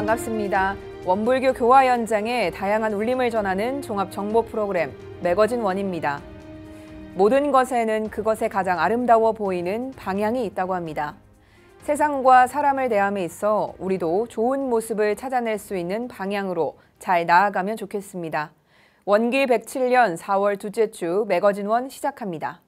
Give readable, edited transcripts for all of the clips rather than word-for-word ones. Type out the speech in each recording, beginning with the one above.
반갑습니다. 원불교 교화 현장에 다양한 울림을 전하는 종합 정보 프로그램 매거진 원입니다. 모든 것에는 그것에 가장 아름다워 보이는 방향이 있다고 합니다. 세상과 사람을 대함에 있어 우리도 좋은 모습을 찾아낼 수 있는 방향으로 잘 나아가면 좋겠습니다. 원기 107년 4월 둘째 주 매거진 원 시작합니다.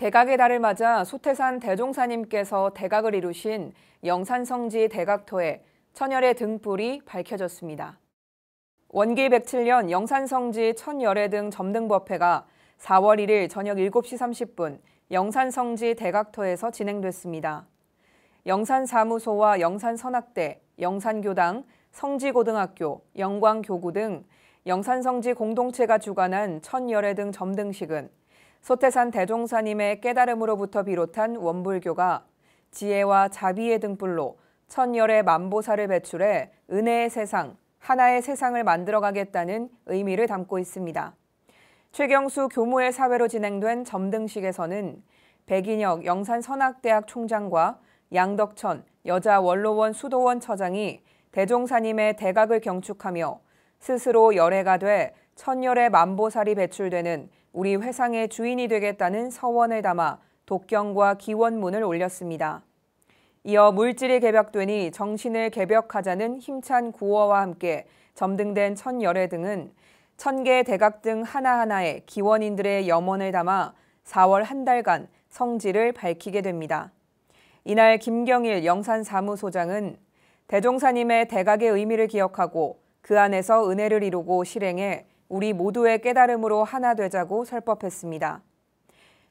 대각의 달을 맞아 소태산 대종사님께서 대각을 이루신 영산성지 대각터에 천열의 등불이 밝혀졌습니다. 원기 107년 영산성지 천열의 등 점등법회가 4월 1일 저녁 7시 30분 영산성지 대각터에서 진행됐습니다. 영산사무소와 영산선악대, 영산교당, 성지고등학교, 영광교구 등 영산성지 공동체가 주관한 천열의 등 점등식은 소태산 대종사님의 깨달음으로부터 비롯한 원불교가 지혜와 자비의 등불로 천열의 만보사를 배출해 은혜의 세상, 하나의 세상을 만들어가겠다는 의미를 담고 있습니다. 최경수 교무의 사회로 진행된 점등식에서는 백인혁 영산선악대학 총장과 양덕천 여자원로원 수도원 처장이 대종사님의 대각을 경축하며 스스로 열애가 돼 천열의 만보살이 배출되는 우리 회상의 주인이 되겠다는 서원을 담아 독경과 기원문을 올렸습니다. 이어 물질이 개벽되니 정신을 개벽하자는 힘찬 구호와 함께 점등된 천열애 등은 천개의 대각 등 하나하나에 기원인들의 염원을 담아 4월 한 달간 성지를 밝히게 됩니다. 이날 김경일 영산사무소장은 대종사님의 대각의 의미를 기억하고 그 안에서 은혜를 이루고 실행해 우리 모두의 깨달음으로 하나 되자고 설법했습니다.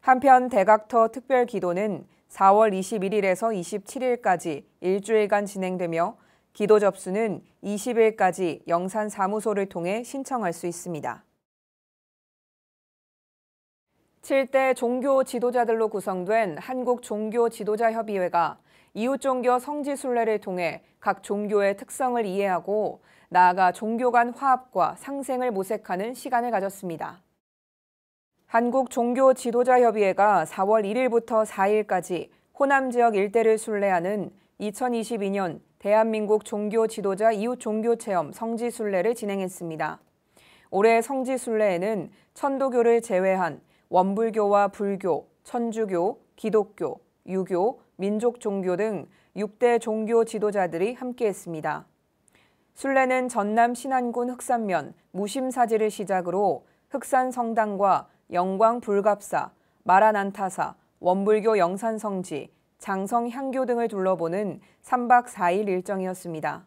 한편 대각터 특별 기도는 4월 21일에서 27일까지 일주일간 진행되며 기도 접수는 20일까지 영산사무소를 통해 신청할 수 있습니다. 7대 종교 지도자들로 구성된 한국종교지도자협의회가 이웃종교 성지순례를 통해 각 종교의 특성을 이해하고 나아가 종교 간 화합과 상생을 모색하는 시간을 가졌습니다. 한국종교지도자협의회가 4월 1일부터 4일까지 호남 지역 일대를 순례하는 2022년 대한민국 종교지도자 이웃종교체험 성지순례를 진행했습니다. 올해 성지순례에는 천도교를 제외한 원불교와 불교, 천주교, 기독교, 유교, 민족종교 등 6대 종교 지도자들이 함께했습니다. 순례는 전남 신안군 흑산면 무심사지를 시작으로 흑산성당과 영광불갑사, 마라난타사, 원불교 영산성지, 장성향교 등을 둘러보는 3박 4일 일정이었습니다.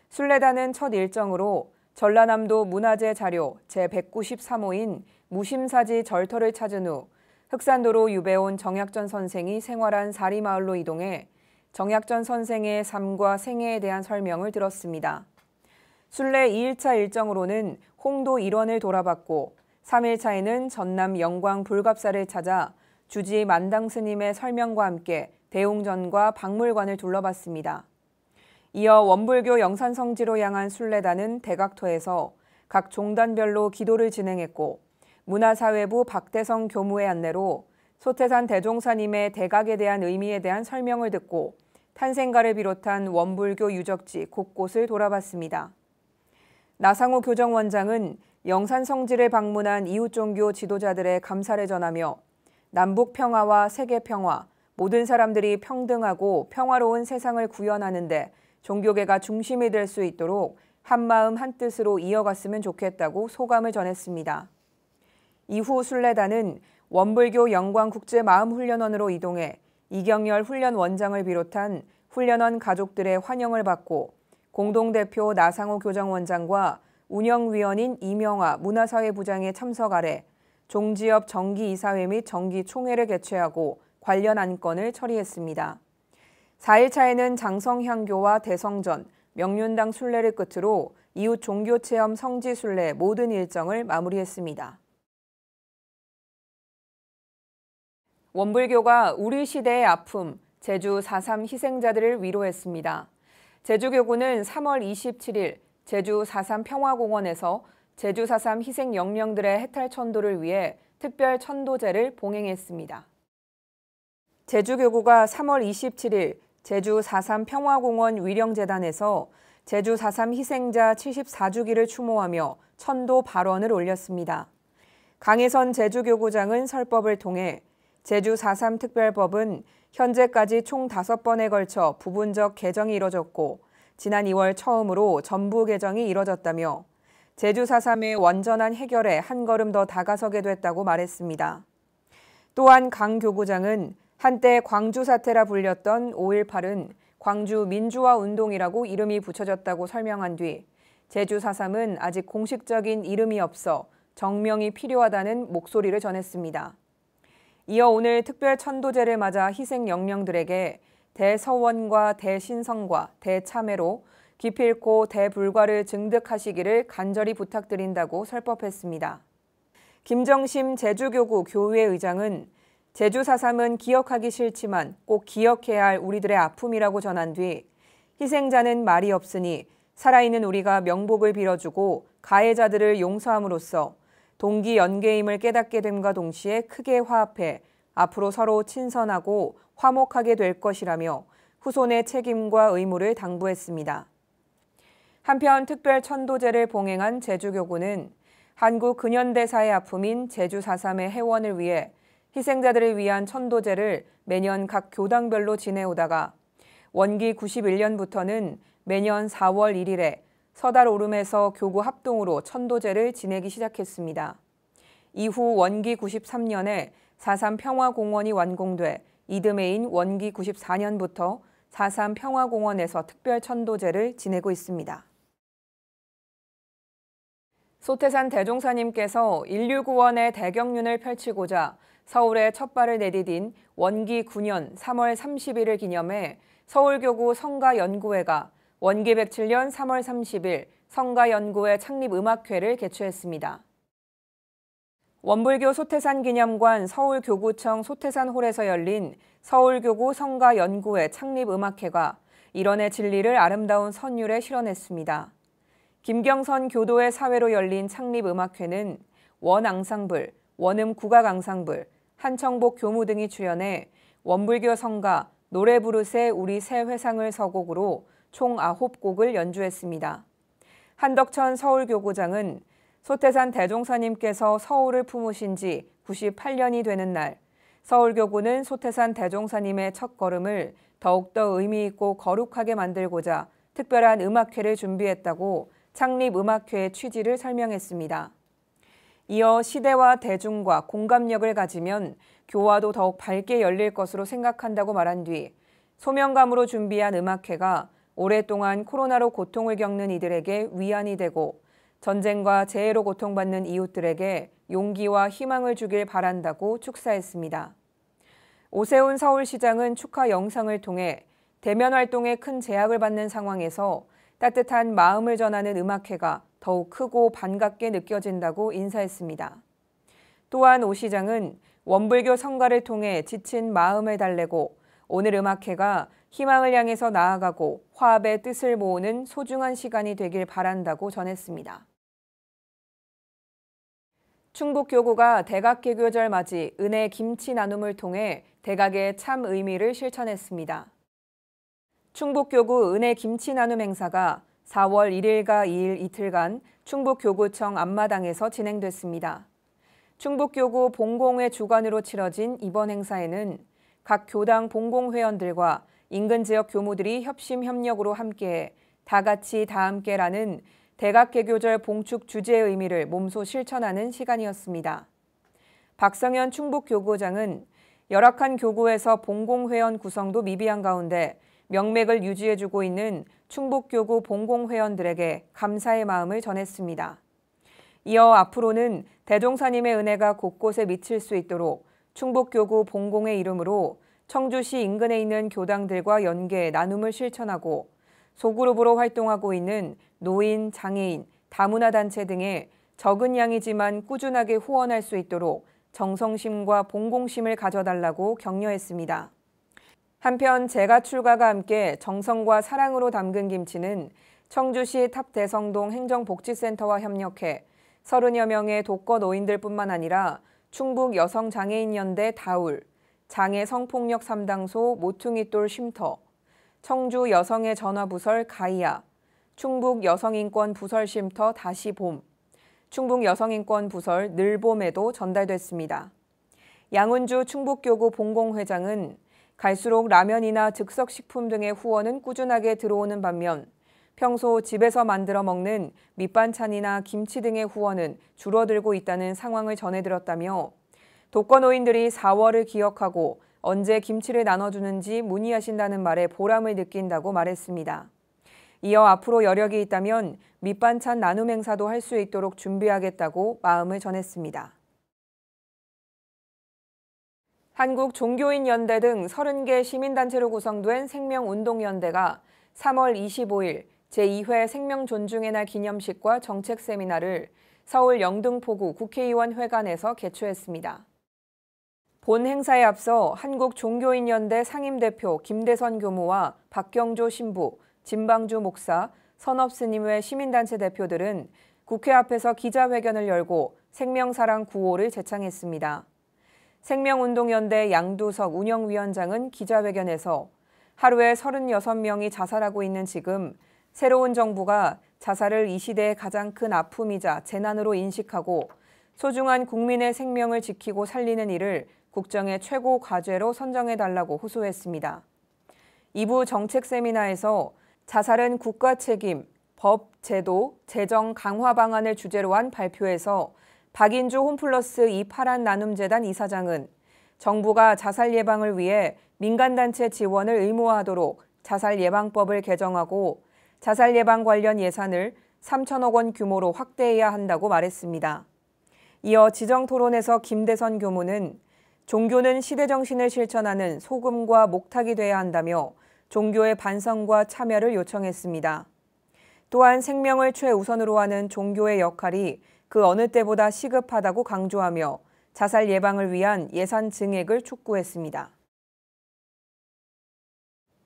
순례단은 첫 일정으로 전라남도 문화재 자료 제193호인 무심사지 절터를 찾은 후 흑산도로 유배온 정약전 선생이 생활한 사리마을로 이동해 정약전 선생의 삶과 생애에 대한 설명을 들었습니다. 순례 2일차 일정으로는 홍도 일원을 돌아봤고 3일차에는 전남 영광 불갑사를 찾아 주지 만당 스님의 설명과 함께 대웅전과 박물관을 둘러봤습니다. 이어 원불교 영산성지로 향한 순례단은 대각터에서 각 종단별로 기도를 진행했고 문화사회부 박대성 교무의 안내로 소태산 대종사님의 대각에 대한 의미에 대한 설명을 듣고 탄생가를 비롯한 원불교 유적지 곳곳을 돌아봤습니다. 나상호 교정원장은 영산성지를 방문한 이웃종교 지도자들의 감사를 전하며 남북 평화와 세계 평화, 모든 사람들이 평등하고 평화로운 세상을 구현하는 데 종교계가 중심이 될 수 있도록 한마음 한뜻으로 이어갔으면 좋겠다고 소감을 전했습니다. 이후 순례단은 원불교 영광국제마음훈련원으로 이동해 이경열 훈련원장을 비롯한 훈련원 가족들의 환영을 받고 공동대표 나상호 교정원장과 운영위원인 이명화 문화사회부장의 참석 아래 종지협 정기이사회 및 정기총회를 개최하고 관련 안건을 처리했습니다. 4일차에는 장성향교와 대성전, 명륜당 순례를 끝으로 이웃 종교체험 성지순례 모든 일정을 마무리했습니다. 원불교가 우리 시대의 아픔, 제주 4.3 희생자들을 위로했습니다. 제주교구는 3월 27일 제주 4.3 평화공원에서 제주 4.3 희생 영령들의 해탈 천도를 위해 특별 천도제를 봉행했습니다. 제주교구가 3월 27일 제주 4.3 평화공원 위령재단에서 제주 4.3 희생자 74주기를 추모하며 천도 발언을 올렸습니다. 강혜선 제주교구장은 설법을 통해 제주 4.3 특별법은 현재까지 총 5번에 걸쳐 부분적 개정이 이뤄졌고 지난 2월 처음으로 전부 개정이 이뤄졌다며 제주 4.3의 완전한 해결에 한 걸음 더 다가서게 됐다고 말했습니다. 또한 강 교구장은 한때 광주 사태라 불렸던 5.18은 광주 민주화 운동이라고 이름이 붙여졌다고 설명한 뒤 제주 4.3은 아직 공식적인 이름이 없어 정명이 필요하다는 목소리를 전했습니다. 이어 오늘 특별 천도제를 맞아 희생 영령들에게 대서원과 대신성과 대참회로 기필코 대불과를 증득하시기를 간절히 부탁드린다고 설법했습니다. 김정심 제주교구 교회 의장은 제주 4.3은 기억하기 싫지만 꼭 기억해야 할 우리들의 아픔이라고 전한 뒤 희생자는 말이 없으니 살아있는 우리가 명복을 빌어주고 가해자들을 용서함으로써 동기 연계임을 깨닫게 됨과 동시에 크게 화합해 앞으로 서로 친선하고 화목하게 될 것이라며 후손의 책임과 의무를 당부했습니다. 한편 특별 천도제를 봉행한 제주교구는 한국 근현대사의 아픔인 제주 4.3의 해원을 위해 희생자들을 위한 천도제를 매년 각 교당별로 지내오다가 원기 91년부터는 매년 4월 1일에 서달 오름에서 교구 합동으로 천도제를 지내기 시작했습니다. 이후 원기 93년에 4.3 평화공원이 완공돼 이듬해인 원기 94년부터 4.3 평화공원에서 특별 천도제를 지내고 있습니다. 소태산 대종사님께서 인류구원의 대경륜을 펼치고자 서울에 첫 발을 내디딘 원기 9년 3월 30일을 기념해 서울교구 성가연구회가 원기 107년 3월 30일 성가연구회 창립음악회를 개최했습니다. 원불교 소태산 기념관 서울교구청 소태산홀에서 열린 서울교구 성가연구회 창립음악회가 일원의 진리를 아름다운 선율에 실현했습니다. 김경선 교도의 사회로 열린 창립음악회는 원앙상블, 원음 국악앙상블, 한청복 교무 등이 출연해 원불교 성가 노래 부르세 우리 새 회상을 서곡으로 총 9곡을 연주했습니다. 한덕천 서울교구장은 소태산 대종사님께서 서울을 품으신 지 98년이 되는 날, 서울교구는 소태산 대종사님의 첫걸음을 더욱더 의미 있고 거룩하게 만들고자 특별한 음악회를 준비했다고 창립음악회의 취지를 설명했습니다. 이어 시대와 대중과 공감력을 가지면 교화도 더욱 밝게 열릴 것으로 생각한다고 말한 뒤 소명감으로 준비한 음악회가 오랫동안 코로나로 고통을 겪는 이들에게 위안이 되고 전쟁과 재해로 고통받는 이웃들에게 용기와 희망을 주길 바란다고 축사했습니다. 오세훈 서울시장은 축하 영상을 통해 대면 활동에 큰 제약을 받는 상황에서 따뜻한 마음을 전하는 음악회가 더욱 크고 반갑게 느껴진다고 인사했습니다. 또한 오 시장은 원불교 성가를 통해 지친 마음을 달래고 오늘 음악회가 희망을 향해서 나아가고 화합의 뜻을 모으는 소중한 시간이 되길 바란다고 전했습니다. 충북교구가 대각개교절 맞이 은혜 김치 나눔을 통해 대각의 참 의미를 실천했습니다. 충북교구 은혜 김치 나눔 행사가 4월 1일과 2일 이틀간 충북교구청 앞마당에서 진행됐습니다. 충북교구 봉공회 주관으로 치러진 이번 행사에는 각 교당 봉공회원들과 인근 지역 교무들이 협심협력으로 함께해 다 같이 다 함께라는 대각개교절 봉축 주제의 의미를 몸소 실천하는 시간이었습니다. 박성현 충북교구장은 열악한 교구에서 봉공회원 구성도 미비한 가운데 명맥을 유지해주고 있는 충북교구 봉공회원들에게 감사의 마음을 전했습니다. 이어 앞으로는 대종사님의 은혜가 곳곳에 미칠 수 있도록 충북교구 봉공의 이름으로 청주시 인근에 있는 교당들과 연계 나눔을 실천하고 소그룹으로 활동하고 있는 노인, 장애인, 다문화 단체 등에 적은 양이지만 꾸준하게 후원할 수 있도록 정성심과 봉공심을 가져달라고 격려했습니다. 한편 재가출가가 함께 정성과 사랑으로 담근 김치는 청주시 탑대성동 행정복지센터와 협력해 30여 명의 독거 노인들뿐만 아니라 충북 여성장애인연대 다울, 장애 성폭력 3당소 모퉁이돌 쉼터, 청주 여성의 전화부설 가이아, 충북 여성인권 부설 쉼터 다시봄, 충북 여성인권 부설 늘봄에도 전달됐습니다. 양은주 충북교구 봉공회장은 갈수록 라면이나 즉석식품 등의 후원은 꾸준하게 들어오는 반면 평소 집에서 만들어 먹는 밑반찬이나 김치 등의 후원은 줄어들고 있다는 상황을 전해들었다며 독거노인들이 4월을 기억하고 언제 김치를 나눠주는지 문의하신다는 말에 보람을 느낀다고 말했습니다. 이어 앞으로 여력이 있다면 밑반찬 나눔 행사도 할 수 있도록 준비하겠다고 마음을 전했습니다. 한국종교인연대 등 30개 시민단체로 구성된 생명운동연대가 3월 25일 제2회 생명존중의 날 기념식과 정책 세미나를 서울 영등포구 국회의원 회관에서 개최했습니다. 본 행사에 앞서 한국종교인연대 상임대표 김대선 교무와 박경조 신부, 진방주 목사, 선업스님외 시민단체 대표들은 국회 앞에서 기자회견을 열고 생명사랑 구호를 제창했습니다. 생명운동연대 양두석 운영위원장은 기자회견에서 하루에 36명이 자살하고 있는 지금 새로운 정부가 자살을 이 시대의 가장 큰 아픔이자 재난으로 인식하고 소중한 국민의 생명을 지키고 살리는 일을 국정의 최고 과제로 선정해달라고 호소했습니다. 2부 정책 세미나에서 자살은 국가 책임, 법, 제도, 재정 강화 방안을 주제로 한 발표에서 박인주 홈플러스 이파란 나눔재단 이사장은 정부가 자살 예방을 위해 민간단체 지원을 의무화하도록 자살 예방법을 개정하고 자살 예방 관련 예산을 3천억 원 규모로 확대해야 한다고 말했습니다. 이어 지정토론에서 김대선 교무는 종교는 시대정신을 실천하는 소금과 목탁이 돼야 한다며 종교의 반성과 참여를 요청했습니다. 또한 생명을 최우선으로 하는 종교의 역할이 그 어느 때보다 시급하다고 강조하며 자살 예방을 위한 예산 증액을 촉구했습니다.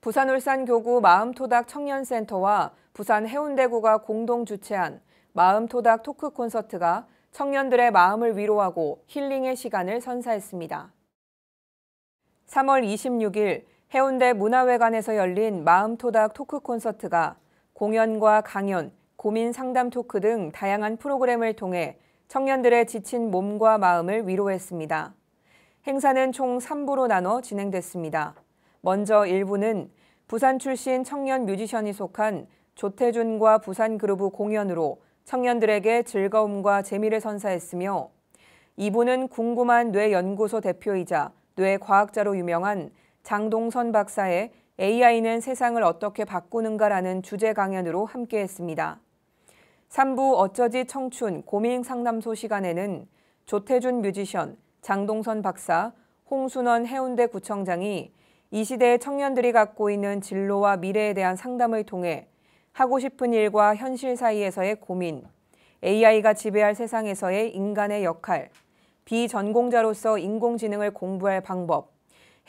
부산 울산교구 마음토닥 청년센터와 부산 해운대구가 공동 주최한 마음토닥 토크 콘서트가 청년들의 마음을 위로하고 힐링의 시간을 선사했습니다. 3월 26일 해운대 문화회관에서 열린 마음토닥 토크 콘서트가 공연과 강연, 고민 상담 토크 등 다양한 프로그램을 통해 청년들의 지친 몸과 마음을 위로했습니다. 행사는 총 3부로 나눠 진행됐습니다. 먼저 1부는 부산 출신 청년 뮤지션이 속한 조태준과 부산그루브 공연으로 청년들에게 즐거움과 재미를 선사했으며 2부는 궁금한 뇌연구소 대표이자 뇌과학자로 유명한 장동선 박사의 AI는 세상을 어떻게 바꾸는가라는 주제 강연으로 함께했습니다. 3부 어쩌지 청춘 고민 상담소 시간에는 조태준 뮤지션, 장동선 박사, 홍순원 해운대 구청장이 이 시대의 청년들이 갖고 있는 진로와 미래에 대한 상담을 통해 하고 싶은 일과 현실 사이에서의 고민, AI가 지배할 세상에서의 인간의 역할, 비전공자로서 인공지능을 공부할 방법,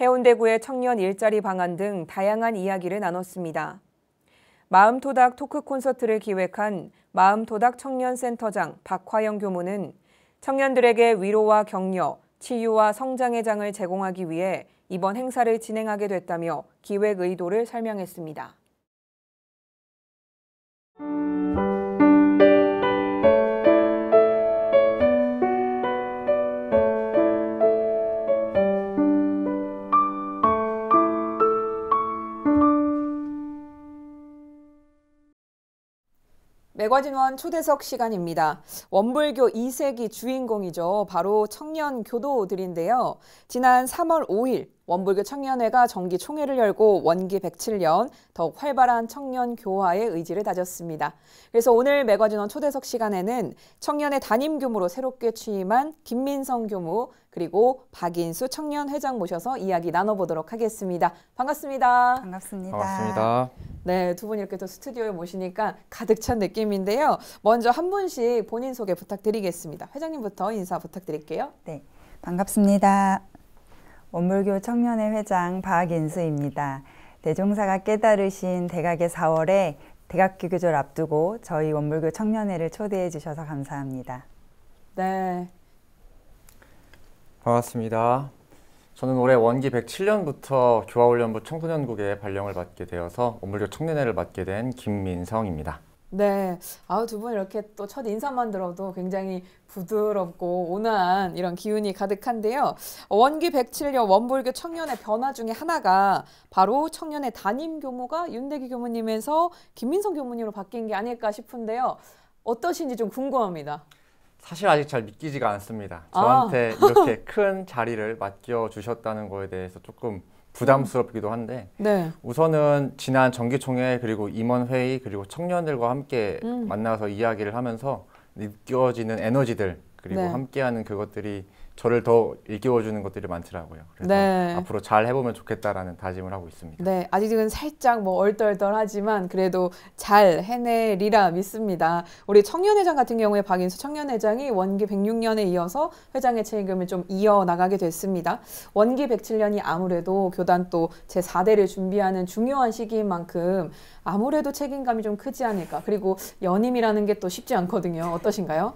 해운대구의 청년 일자리 방안 등 다양한 이야기를 나눴습니다. 마음토닥 토크 콘서트를 기획한 마음토닥 청년센터장 박화영 교무는 청년들에게 위로와 격려, 치유와 성장의 장을 제공하기 위해 이번 행사를 진행하게 됐다며 기획 의도를 설명했습니다. 매거진원 초대석 시간입니다. 원불교 2세기 주인공이죠. 바로 청년 교도들인데요. 지난 3월 5일 원불교 청년회가 정기 총회를 열고 원기 107년 더욱 활발한 청년 교화의 의지를 다졌습니다. 그래서 오늘 매거진원 초대석 시간에는 청년회 담임 교무로 새롭게 취임한 김민성 교무 그리고 박인수 청년회장 모셔서 이야기 나눠보도록 하겠습니다. 반갑습니다. 반갑습니다. 반갑습니다. 네, 두 분 이렇게 또 스튜디오에 모시니까 가득 찬 느낌인데요. 먼저 한 분씩 본인 소개 부탁드리겠습니다. 회장님부터 인사 부탁드릴게요. 네, 반갑습니다. 원불교 청년회 회장 박인수입니다. 대종사가 깨달으신 대각의 4월에 대각기 교절 앞두고 저희 원불교 청년회를 초대해 주셔서 감사합니다. 네. 반갑습니다. 저는 올해 원기 107년부터 교화훈련부 청소년국에 발령을 받게 되어서 원불교 청년회를 맡게 된 김민성입니다. 네. 두 분 이렇게 또 첫 인사만 들어도 굉장히 부드럽고 온화한 이런 기운이 가득한데요. 원기 107년 원불교 청년회 변화 중에 하나가 바로 청년회 담임 교무가 윤대기 교무님에서 김민성 교무님으로 바뀐 게 아닐까 싶은데요. 어떠신지 좀 궁금합니다. 사실 아직 잘 믿기지가 않습니다. 저한테 이렇게 큰 자리를 맡겨주셨다는 거에 대해서 조금 부담스럽기도 한데 네. 우선은 지난 정기총회 그리고 임원회의 그리고 청년들과 함께 만나서 이야기를 하면서 느껴지는 에너지들 그리고 네. 함께하는 그것들이 저를 더 일깨워주는 것들이 많더라고요. 그래서 네. 앞으로 잘 해보면 좋겠다라는 다짐을 하고 있습니다. 네, 아직은 살짝 얼떨떨하지만 그래도 잘 해내리라 믿습니다. 우리 청년회장 같은 경우에 박인수 청년회장이 원기 106년에 이어서 회장의 책임을 좀 이어나가게 됐습니다. 원기 107년이 아무래도 교단 또 제4대를 준비하는 중요한 시기인 만큼 아무래도 책임감이 좀 크지 않을까. 그리고 연임이라는 게 또 쉽지 않거든요. 어떠신가요?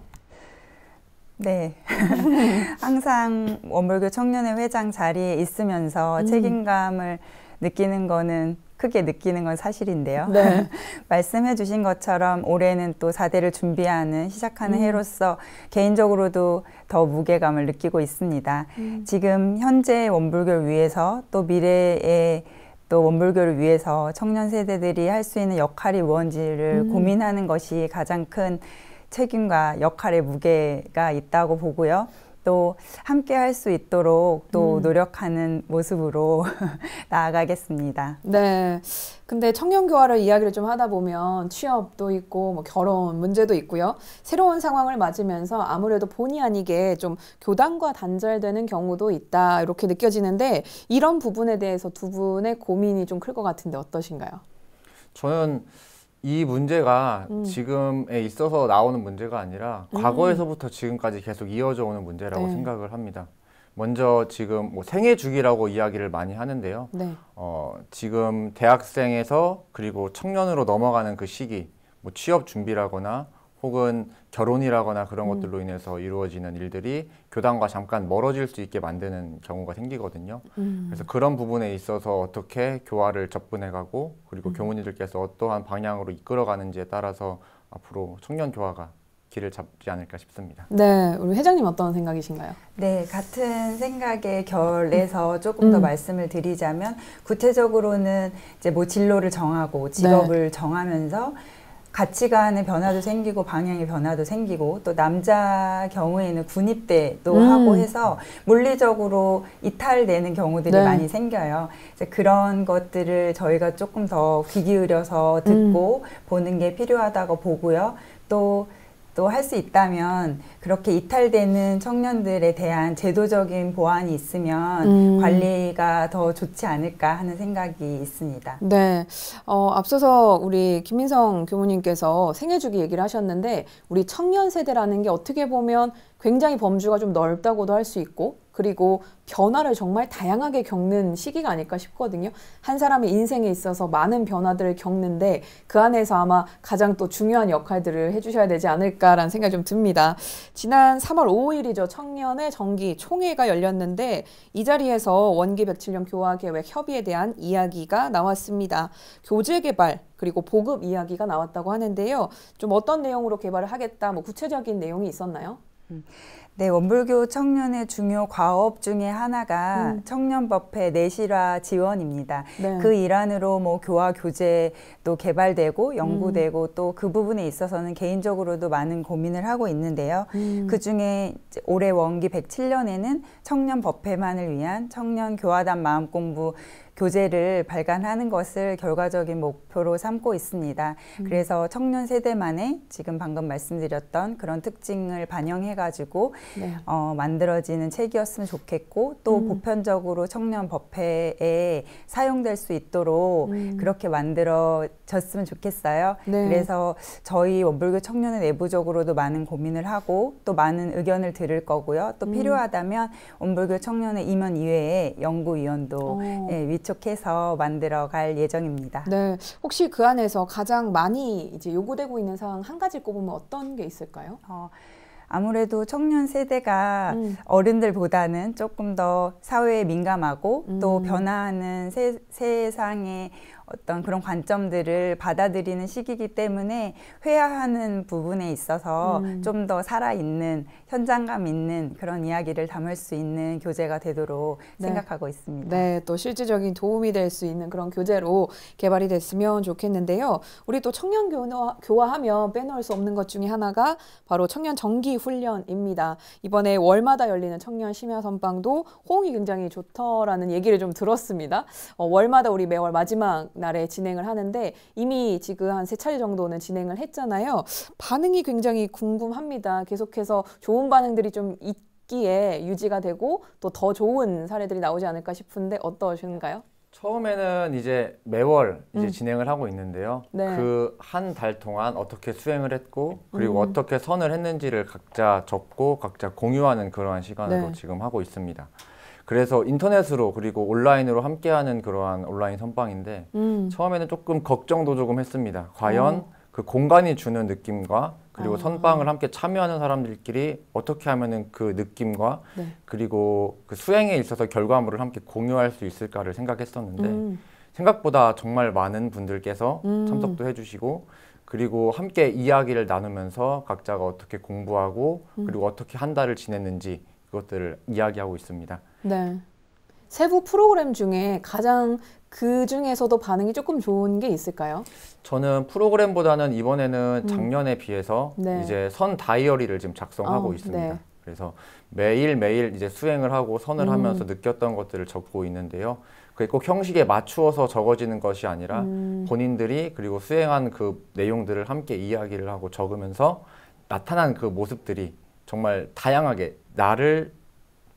네. 항상 원불교 청년회 회장 자리에 있으면서 책임감을 크게 느끼는 건 사실인데요. 네. 말씀해 주신 것처럼 올해는 또 4대를 시작하는 해로서 개인적으로도 더 무게감을 느끼고 있습니다. 지금 현재 원불교를 위해서 또 미래에 또 원불교를 위해서 청년 세대들이 할 수 있는 역할이 무언지를 고민하는 것이 가장 큰 책임과 역할의 무게가 있다고 보고요. 또 함께 할 수 있도록 또 노력하는 모습으로 나아가겠습니다. 네. 근데 청년교화를 이야기를 좀 하다 보면 취업도 있고 뭐 결혼 문제도 있고요. 새로운 상황을 맞으면서 아무래도 본의 아니게 좀 교단과 단절되는 경우도 있다 이렇게 느껴지는데 이런 부분에 대해서 두 분의 고민이 좀 클 것 같은데 어떠신가요? 저는 이 문제가 지금에 있어서 나오는 문제가 아니라 과거에서부터 지금까지 계속 이어져 오는 문제라고 네. 생각을 합니다. 먼저 지금 뭐 생애주기라고 이야기를 많이 하는데요. 네. 지금 대학생에서 그리고 청년으로 넘어가는 그 시기, 뭐 취업 준비라거나 혹은 결혼이라거나 그런 것들로 인해서 이루어지는 일들이 교단과 잠깐 멀어질 수 있게 만드는 경우가 생기거든요. 그래서 그런 부분에 있어서 어떻게 교화를 접근해가고 그리고 교무님들께서 어떠한 방향으로 이끌어가는지에 따라서 앞으로 청년 교화가 길을 잡지 않을까 싶습니다. 네, 우리 회장님 어떤 생각이신가요? 네, 같은 생각의 결에서 조금 더 말씀을 드리자면 구체적으로는 이제 뭐 진로를 정하고 직업을 정하면서 가치관의 변화도 생기고 방향의 변화도 생기고 또 남자 경우에는 군입대도 하고 해서 물리적으로 이탈되는 경우들이 많이 생겨요. 이제 그런 것들을 저희가 조금 더 귀 기울여서 듣고 보는 게 필요하다고 보고요. 또 할 수 있다면 그렇게 이탈되는 청년들에 대한 제도적인 보완이 있으면 관리가 더 좋지 않을까 하는 생각이 있습니다. 네, 앞서서 우리 김민성 교무님께서 생애주기 얘기를 하셨는데 우리 청년 세대라는 게 어떻게 보면 굉장히 범주가 좀 넓다고도 할 수 있고 그리고 변화를 정말 다양하게 겪는 시기가 아닐까 싶거든요. 한 사람의 인생에 있어서 많은 변화들을 겪는데 그 안에서 아마 가장 또 중요한 역할들을 해주셔야 되지 않을까라는 생각이 좀 듭니다. 지난 3월 5일이죠. 청년의 정기 총회가 열렸는데 이 자리에서 원기 107년 교화계획 협의에 대한 이야기가 나왔습니다. 교재 개발 그리고 보급 이야기가 나왔다고 하는데요. 좀 어떤 내용으로 개발을 하겠다, 뭐 구체적인 내용이 있었나요? 네, 원불교 청년의 중요 과업 중에 하나가 청년법회 내실화 지원입니다. 네. 그 일환으로 뭐 교화 교재도 개발되고 연구되고 또 그 부분에 있어서는 개인적으로도 많은 고민을 하고 있는데요. 그 중에 올해 원기 107년에는 청년법회만을 위한 청년 교화단 마음공부 교재를 발간하는 것을 결과적인 목표로 삼고 있습니다. 그래서 청년 세대만의 지금 방금 말씀드렸던 그런 특징을 반영해가지고 네. 만들어지는 책이었으면 좋겠고 또 보편적으로 청년 법회에 사용될 수 있도록 그렇게 만들어졌으면 좋겠어요. 네. 그래서 저희 원불교 청년회 내부적으로도 많은 고민을 하고 또 많은 의견을 들을 거고요. 또 필요하다면 원불교 청년회 임원 이외에 연구위원도 위촉해서 만들어갈 예정입니다. 네, 혹시 그 안에서 가장 많이 이제 요구되고 있는 사항 한 가지 꼽으면 어떤 게 있을까요? 아무래도 청년 세대가 어른들보다는 조금 더 사회에 민감하고 또 변화하는 세상의 어떤 그런 관점들을 받아들이는 시기이기 때문에 회화하는 부분에 있어서 좀 더 살아있는 현장감 있는 그런 이야기를 담을 수 있는 교재가 되도록 생각하고 있습니다. 네, 또 실질적인 도움이 될 수 있는 그런 교재로 개발이 됐으면 좋겠는데요. 우리 또 청년 교화하면 빼놓을 수 없는 것 중에 하나가 바로 청년 정기 훈련입니다. 이번에 월마다 열리는 청년 심야 선방도 호응이 굉장히 좋더라는 얘기를 좀 들었습니다. 월마다 우리 매월 마지막 날에 진행을 하는데 이미 지금 한 3차례 정도는 진행을 했잖아요. 반응이 굉장히 궁금합니다. 계속해서 좋은 반응들이 좀 있기에 유지가 되고 또 더 좋은 사례들이 나오지 않을까 싶은데 어떠신가요? 처음에는 이제 매월 이제 진행을 하고 있는데요. 네. 그 한 달 동안 어떻게 수행을 했고 그리고 어떻게 선을 했는지를 각자 적고 각자 공유하는 그러한 시간으로 지금 하고 있습니다. 그래서 인터넷으로 그리고 온라인으로 함께하는 그러한 온라인 선방인데 처음에는 조금 걱정도 조금 했습니다. 과연 그 공간이 주는 느낌과 그리고 선방을 함께 참여하는 사람들끼리 어떻게 하면은 그 느낌과 그리고 그 수행에 있어서 결과물을 함께 공유할 수 있을까를 생각했었는데 생각보다 정말 많은 분들께서 참석도 해주시고 그리고 함께 이야기를 나누면서 각자가 어떻게 공부하고 그리고 어떻게 한 달을 지냈는지 그것들을 이야기하고 있습니다. 네. 세부 프로그램 중에 가장 그 중에서도 반응이 조금 좋은 게 있을까요? 저는 프로그램보다는 이번에는 작년에 비해서 이제 선 다이어리를 지금 작성하고 있습니다. 그래서 매일매일 이제 수행을 하고 선을 하면서 느꼈던 것들을 적고 있는데요. 그게 꼭 형식에 맞추어서 적어지는 것이 아니라 본인들이 그리고 수행한 그 내용들을 함께 이야기를 하고 적으면서 나타난 그 모습들이 정말 다양하게 나를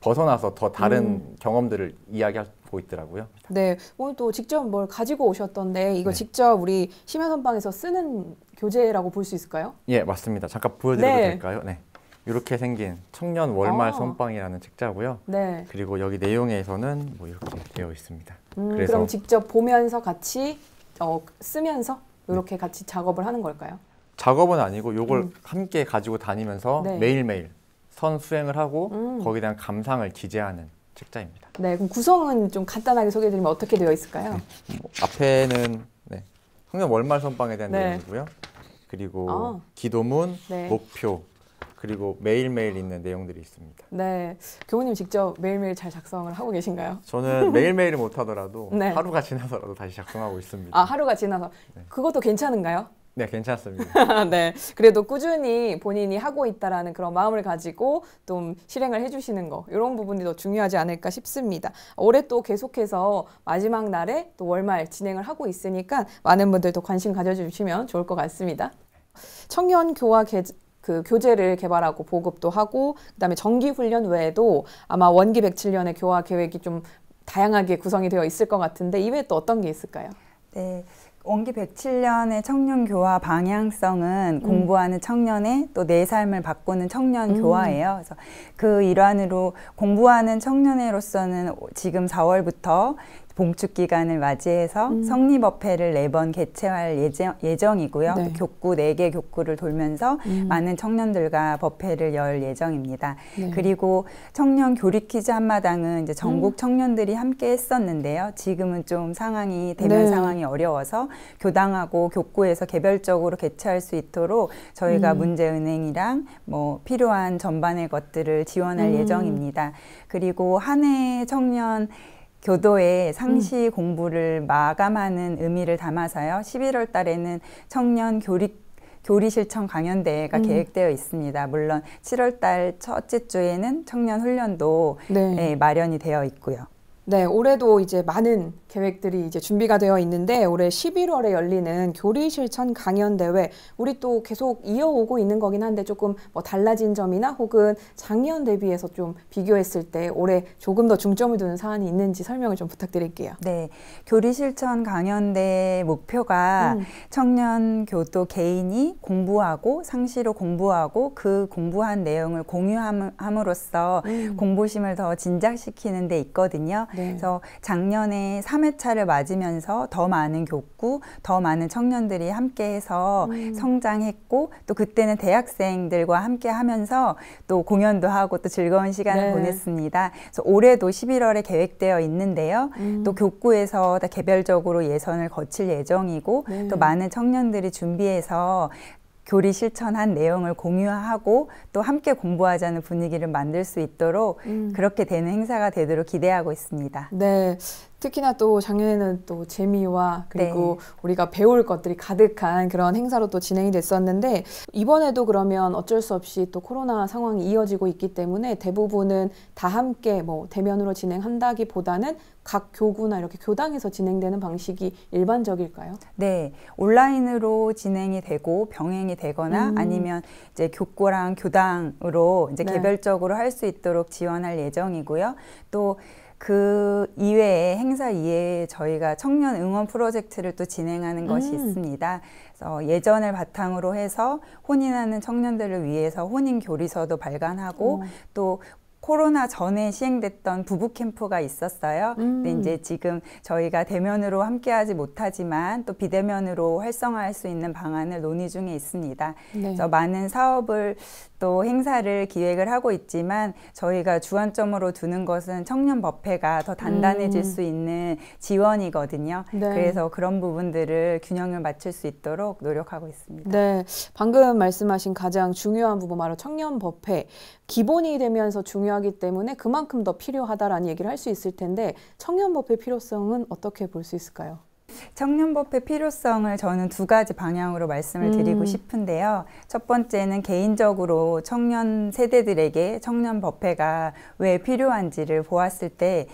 벗어나서 더 다른 경험들을 이야기하고 있더라고요. 네, 오늘 또 직접 뭘 가지고 오셨던데 이거 직접 우리 심야선방에서 쓰는 교재라고 볼 수 있을까요? 예, 맞습니다. 잠깐 보여드려도 될까요? 네, 이렇게 생긴 청년 월말 선방이라는 책자고요. 네. 그리고 여기 내용에서는 뭐 이렇게 되어 있습니다. 그래서 그럼 직접 보면서 같이 쓰면서 이렇게 같이 작업을 하는 걸까요? 작업은 아니고 이걸 함께 가지고 다니면서 매일매일 선 수행을 하고 거기에 대한 감상을 기재하는 책자입니다. 네, 그럼 구성은 좀 간단하게 소개해드리면 어떻게 되어 있을까요? 앞에는 청년 월말 선방에 대한 내용이고요. 그리고 기도문, 목표, 그리고 매일매일 있는 내용들이 있습니다. 네, 교우님 직접 매일매일 잘 작성을 하고 계신가요? 저는 매일매일은 못하더라도 하루가 지나서라도 다시 작성하고 있습니다. 아, 하루가 지나서. 그것도 괜찮은가요? 네, 괜찮습니다. 네, 그래도 꾸준히 본인이 하고 있다라는 그런 마음을 가지고 좀 실행을 해주시는 거 이런 부분이 더 중요하지 않을까 싶습니다. 올해 또 계속해서 마지막 날에 또 월말 진행을 하고 있으니까 많은 분들 또 관심 가져주시면 좋을 것 같습니다. 청년 교화 그 교재를 개발하고 보급도 하고 그다음에 정기 훈련 외에도 아마 원기 107년의 교화 계획이 좀 다양하게 구성이 되어 있을 것 같은데 이외에 또 어떤 게 있을까요? 네. 원기 107년의 청년 교화 방향성은 공부하는 청년의 또 내 삶을 바꾸는 청년 교화예요. 그래서 그 일환으로 공부하는 청년회로서는 지금 4월부터 봉축 기간을 맞이해서 성리법회를 4번 개최할 예정이고요. 또 교구 4개 교구를 돌면서 많은 청년들과 법회를 열 예정입니다. 그리고 청년 교리 퀴즈 한마당은 이제 전국 청년들이 함께 했었는데요. 지금은 좀 상황이 대면 상황이 어려워서 교당하고 교구에서 개별적으로 개최할 수 있도록 저희가 문제은행이랑 뭐 필요한 전반의 것들을 지원할 예정입니다. 그리고 한 해 청년 교도의 상시 공부를 마감하는 의미를 담아서요. 11월 달에는 청년 교리 실천 강연대회가 계획되어 있습니다. 물론 7월 달 첫째 주에는 청년 훈련도 마련이 되어 있고요. 네, 올해도 이제 많은 계획들이 이제 준비가 되어 있는데 올해 11월에 열리는 교리 실천 강연 대회 우리 또 계속 이어오고 있는 거긴 한데 조금 뭐 달라진 점이나 혹은 작년 대비해서 좀 비교했을 때 올해 조금 더 중점을 두는 사안이 있는지 설명을 좀 부탁드릴게요. 네, 교리 실천 강연대 목표가 청년 교도 개인이 공부하고 상시로 공부하고 그 공부한 내용을 공유함으로써 공부심을 더 진작시키는 데 있거든요. 네. 그래서 작년에 3회차를 맞으면서 더 많은 교구, 더 많은 청년들이 함께해서 성장했고 또 그때는 대학생들과 함께 하면서 또 공연도 하고 또 즐거운 시간을 네. 보냈습니다. 그래서 올해도 11월에 계획되어 있는데요. 또 교구에서 다 개별적으로 예선을 거칠 예정이고 네. 또 많은 청년들이 준비해서 교리 실천한 내용을 공유하고 또 함께 공부하자는 분위기를 만들 수 있도록 그렇게 되는 행사가 되도록 기대하고 있습니다. 네. 특히나 또 작년에는 또 재미와 그리고 네. 우리가 배울 것들이 가득한 그런 행사로 또 진행이 됐었는데 이번에도 그러면 어쩔 수 없이 또 코로나 상황이 이어지고 있기 때문에 대부분은 다 함께 뭐 대면으로 진행한다기보다는 각 교구나 이렇게 교당에서 진행되는 방식이 일반적일까요? 네, 온라인으로 진행이 되고 병행이 되거나 아니면 이제 교구랑 교당으로 이제 네. 개별적으로 할 수 있도록 지원할 예정이고요. 또 그 이외에 행사 이외에 저희가 청년 응원 프로젝트를 또 진행하는 것이 있습니다. 그래서 예전을 바탕으로 해서 혼인하는 청년들을 위해서 혼인 교리서도 발간하고 또 코로나 전에 시행됐던 부부 캠프가 있었어요. 근데 이제 지금 저희가 대면으로 함께하지 못하지만 또 비대면으로 활성화할 수 있는 방안을 논의 중에 있습니다. 네. 그래서 많은 사업을 또 행사를 기획을 하고 있지만 저희가 주안점으로 두는 것은 청년 법회가 더 단단해질 수 있는 지원이거든요. 네. 그래서 그런 부분들을 균형을 맞출 수 있도록 노력하고 있습니다. 네, 방금 말씀하신 가장 중요한 부분 바로 청년 법회 기본이 되면서 중요하기 때문에 그만큼 더 필요하다라는 얘기를 할 수 있을 텐데 청년 법회 필요성은 어떻게 볼 수 있을까요? 청년법회 필요성을 저는 두 가지 방향으로 말씀을 드리고 싶은데요. 첫 번째는 개인적으로 청년 세대들에게 청년법회가 왜 필요한지를 보았을 때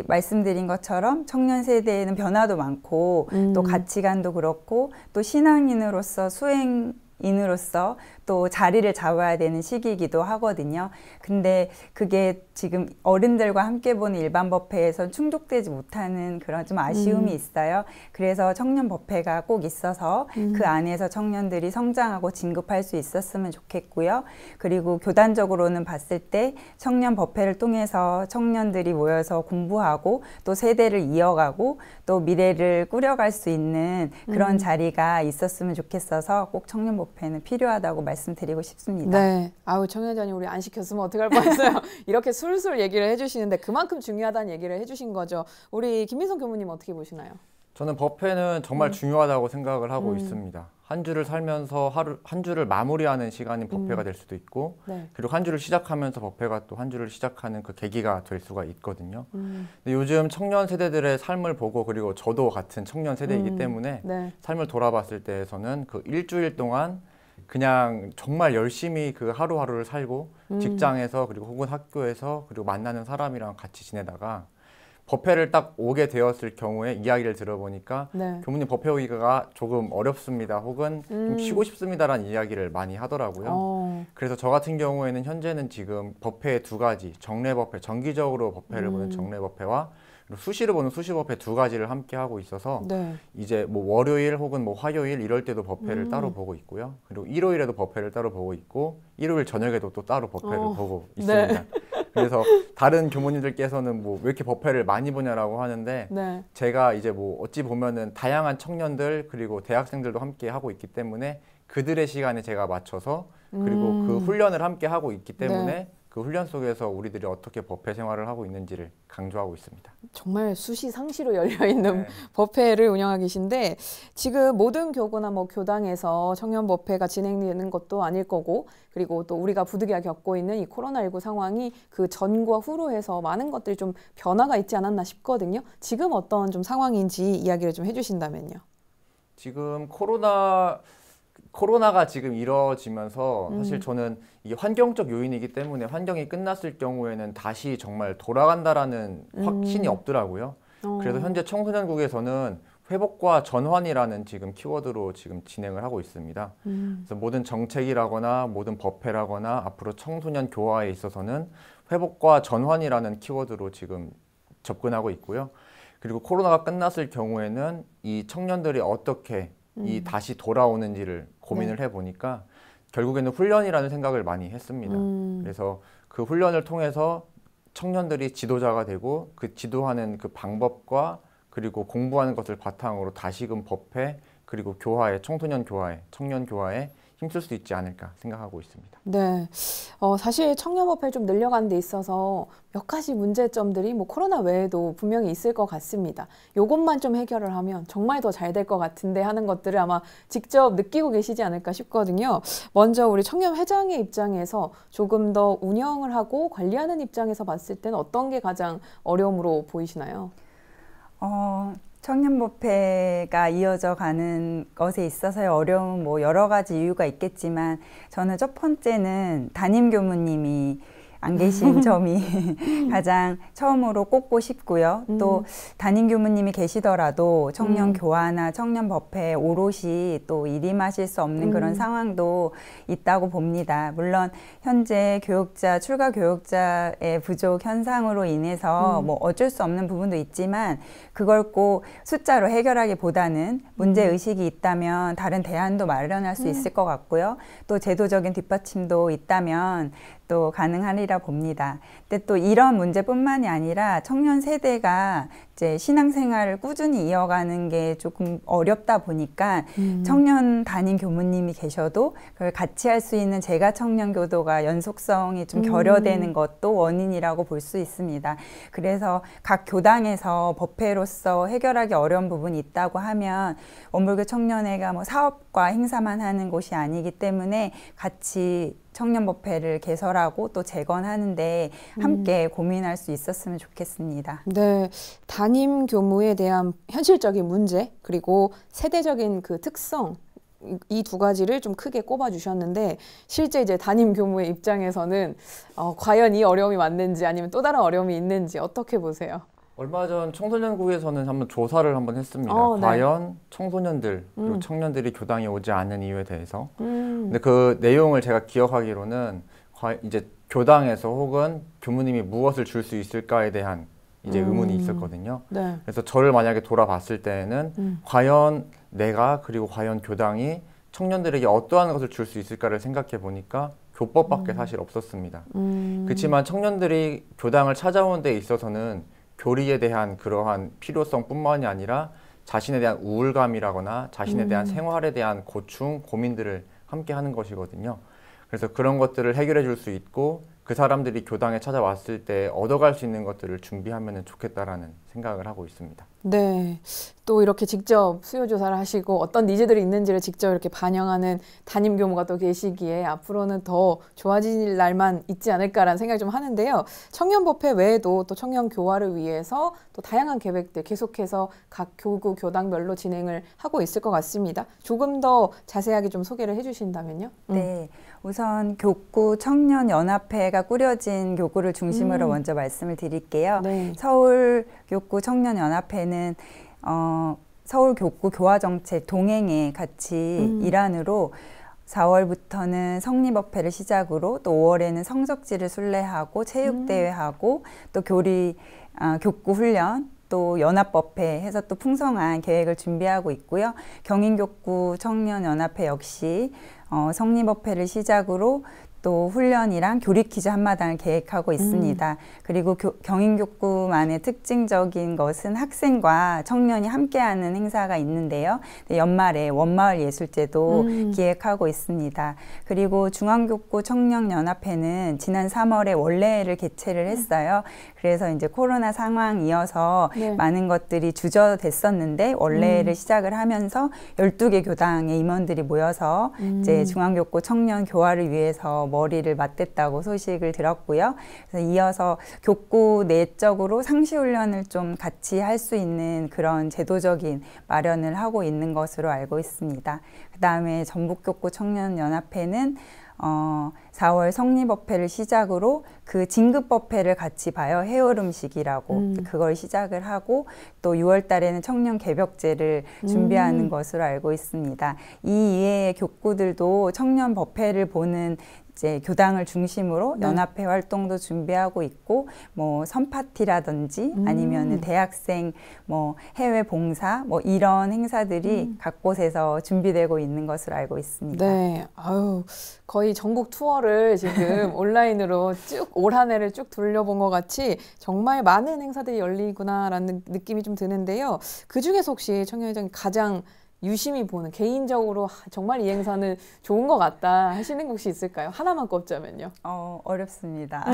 말씀드린 것처럼 청년 세대에는 변화도 많고 또 가치관도 그렇고 또 신앙인으로서 수행인으로서 또 자리를 잡아야 되는 시기이기도 하거든요. 근데 그게 지금 어른들과 함께 보는 일반 법회에선 충족되지 못하는 그런 좀 아쉬움이 있어요. 그래서 청년 법회가 꼭 있어서 그 안에서 청년들이 성장하고 진급할 수 있었으면 좋겠고요. 그리고 교단적으로는 봤을 때 청년 법회를 통해서 청년들이 모여서 공부하고 또 세대를 이어가고 또 미래를 꾸려갈 수 있는 그런 자리가 있었으면 좋겠어서 꼭 청년 법회는 필요하다고 말씀드리고 싶습니다. 네, 아우 청년자님 우리 안 시켰으면 어떡할 뻔했어요. 이렇게 술술 얘기를 해주시는데 그만큼 중요하다는 얘기를 해주신 거죠. 우리 김민성 교무님 어떻게 보시나요? 저는 법회는 정말 중요하다고 생각을 하고 있습니다. 한 주를 살면서 한 주를 마무리하는 시간이 법회가 될 수도 있고 네. 그리고 한 주를 시작하면서 법회가 또 한 주를 시작하는 그 계기가 될 수가 있거든요. 근데 요즘 청년 세대들의 삶을 보고 그리고 저도 같은 청년 세대이기 때문에 네. 삶을 돌아봤을 때에서는 그 일주일 동안 그냥 정말 열심히 그 하루하루를 살고 직장에서 그리고 혹은 학교에서 그리고 만나는 사람이랑 같이 지내다가 법회를 딱 오게 되었을 경우에 이야기를 들어보니까 네. 교무님 법회 오기가 조금 어렵습니다. 혹은 좀 쉬고 싶습니다라는 이야기를 많이 하더라고요. 그래서 저 같은 경우에는 현재는 지금 법회 두 가지, 정례법회, 정기적으로 법회를 보는 정례법회와 그리고 수시로 보는 수시법회 두 가지를 함께 하고 있어서 네. 이제 뭐 월요일 혹은 뭐 화요일 이럴 때도 법회를 따로 보고 있고요. 그리고 일요일에도 법회를 따로 보고 있고 일요일 저녁에도 또 따로 법회를 보고 있습니다. 네. 그래서 다른 교무님들께서는 뭐 왜 이렇게 법회를 많이 보냐라고 하는데 네. 제가 이제 뭐 어찌 보면은 다양한 청년들 그리고 대학생들도 함께 하고 있기 때문에 그들의 시간에 제가 맞춰서 그리고 그 훈련을 함께 하고 있기 때문에 네. 그 훈련 속에서 우리들이 어떻게 법회 생활을 하고 있는지를 강조하고 있습니다. 정말 수시상시로 열려있는 네. 법회를 운영하고 계신데 지금 모든 교구나 뭐 교당에서 청년 법회가 진행되는 것도 아닐 거고 그리고 또 우리가 부득이하게 겪고 있는 이 코로나19 상황이 그 전과 후로 해서 많은 것들이 좀 변화가 있지 않았나 싶거든요. 지금 어떤 좀 상황인지 이야기를 좀 해주신다면요. 지금 코로나가 지금 이뤄지면서 사실 저는 이게 환경적 요인이기 때문에 환경이 끝났을 경우에는 다시 정말 돌아간다라는 확신이 없더라고요. 그래서 현재 청소년국에서는 회복과 전환이라는 지금 키워드로 지금 진행을 하고 있습니다. 그래서 모든 정책이라거나 모든 법회라거나 앞으로 청소년 교화에 있어서는 회복과 전환이라는 키워드로 지금 접근하고 있고요. 그리고 코로나가 끝났을 경우에는 이 청년들이 어떻게 이 다시 돌아오는지를 고민을 해보니까 결국에는 훈련이라는 생각을 많이 했습니다. 그래서 그 훈련을 통해서 청년들이 지도자가 되고 그 지도하는 그 방법과 그리고 공부하는 것을 바탕으로 다시금 법회 그리고 교화에 청소년 교화에 청년 교화에 힘쓸 수 있지 않을까 생각하고 있습니다. 네, 사실 청년법회를 좀 늘려가는 데 있어서 몇 가지 문제점들이 뭐 코로나 외에도 분명히 있을 것 같습니다. 요것만 좀 해결을 하면 정말 더 잘 될 것 같은데 하는 것들을 아마 직접 느끼고 계시지 않을까 싶거든요. 먼저 우리 청년회장의 입장에서 조금 더 운영을 하고 관리하는 입장에서 봤을 때는 어떤 게 가장 어려움으로 보이시나요? 청년법회가 이어져 가는 것에 있어서의 어려움은 뭐 여러 가지 이유가 있겠지만 저는 첫 번째는 담임 교무님이 안 계신 점이 가장 처음으로 꼽고 싶고요. 또 담임 교무님이 계시더라도 청년 교화나 청년 법회에 오롯이 또 일임하실 수 없는 그런 상황도 있다고 봅니다. 물론 현재 교육자, 출가 교육자의 부족 현상으로 인해서 뭐 어쩔 수 없는 부분도 있지만 그걸 꼭 숫자로 해결하기보다는 문제의식이 있다면 다른 대안도 마련할 수 있을 것 같고요. 또 제도적인 뒷받침도 있다면 또 가능하리라 봅니다. 근데 또 이런 문제뿐만이 아니라 청년 세대가 이제 신앙생활을 꾸준히 이어가는 게 조금 어렵다 보니까 청년 담임 교무님이 계셔도 그걸 같이 할 수 있는 제가 청년교도가 연속성이 좀 결여되는 것도 원인이라고 볼 수 있습니다. 그래서 각 교당에서 법회로서 해결하기 어려운 부분이 있다고 하면 원불교 청년회가 뭐 사업과 행사만 하는 곳이 아니기 때문에 같이 청년법회를 개설하고 또 재건하는데 함께 고민할 수 있었으면 좋겠습니다. 네, 담임 교무에 대한 현실적인 문제 그리고 세대적인 그 특성 이 두 가지를 좀 크게 꼽아 주셨는데 실제 이제 담임 교무의 입장에서는 과연 이 어려움이 맞는지 아니면 또 다른 어려움이 있는지 어떻게 보세요? 얼마 전 청소년국에서는 한번 조사를 한번 했습니다. 네. 과연 청소년들 그리고 청년들이 교당에 오지 않는 이유에 대해서. 근데 그 내용을 제가 기억하기로는 이제 교당에서 혹은 교무님이 무엇을 줄 수 있을까에 대한 이제 의문이 있었거든요. 네. 그래서 저를 만약에 돌아봤을 때는 과연 내가 그리고 과연 교당이 청년들에게 어떠한 것을 줄 수 있을까를 생각해 보니까 교법밖에 사실 없었습니다. 그렇지만 청년들이 교당을 찾아오는 데 있어서는 교리에 대한 그러한 필요성뿐만이 아니라 자신에 대한 우울감이라거나 자신에 대한 생활에 대한 고충, 고민들을 함께 하는 것이거든요. 그래서 그런 것들을 해결해 줄 수 있고 그 사람들이 교당에 찾아왔을 때 얻어갈 수 있는 것들을 준비하면 좋겠다라는 생각을 하고 있습니다. 네, 또 이렇게 직접 수요조사를 하시고 어떤 니즈들이 있는지를 직접 이렇게 반영하는 담임 교무가 또 계시기에 앞으로는 더 좋아질 날만 있지 않을까라는 생각이 좀 하는데요. 청년법회 외에도 또 청년 교화를 위해서 또 다양한 계획들 계속해서 각 교구, 교당별로 진행을 하고 있을 것 같습니다. 조금 더 자세하게 좀 소개를 해주신다면요. 네, 우선 교구 청년연합회가 꾸려진 교구를 중심으로 먼저 말씀을 드릴게요. 네. 서울 교구 청년연합회는 서울 교구 교화정책 동행에 같이 일환으로 4월부터는 성리법회를 시작으로 또 5월에는 성적지를 순례하고 체육대회하고 또 교구 훈련 또 연합법회 해서 또 풍성한 계획을 준비하고 있고요. 경인교구 청년연합회 역시 성리법회를 시작으로 또 훈련이랑 교리 퀴즈 한마당을 계획하고 있습니다. 그리고 경인교구만의 특징적인 것은 학생과 청년이 함께하는 행사가 있는데요. 연말에 원마을 예술제도 기획하고 있습니다. 그리고 중앙교구 청년연합회는 지난 3월에 원래를 개최를 했어요. 그래서 이제 코로나 상황이어서 많은 것들이 주저됐었는데 원래를 시작을 하면서 12개 교당의 임원들이 모여서 이제 중앙교구 청년 교화를 위해서 교육청에서 머리를 맞댔다고 소식을 들었고요. 그래서 이어서 교구 내적으로 상시훈련을 좀 같이 할 수 있는 그런 제도적인 마련을 하고 있는 것으로 알고 있습니다. 그다음에 전북교구 청년연합회는 4월 성립법회를 시작으로 그 진급법회를 같이 봐요. 해오름식이라고 그걸 시작을 하고 또 6월 달에는 청년 개벽제를 준비하는 것으로 알고 있습니다. 이 이외의 교구들도 청년 법회를 보는 이제 교당을 중심으로 연합회 활동도 준비하고 있고 뭐 선파티라든지 아니면 대학생 뭐 해외 봉사 뭐 이런 행사들이 각 곳에서 준비되고 있는 것으로 알고 있습니다. 네, 아유 거의 전국 투어를 지금 온라인으로 쭉 올 한 해를 쭉 돌려본 것 같이 정말 많은 행사들이 열리구나라는 느낌이 좀 드는데요. 그 중에서 혹시 청년회장이 가장 유심히 보는 개인적으로 정말 이 행사는 좋은 것 같다 하시는 것이 있을까요? 하나만 꼽자면요. 어렵습니다.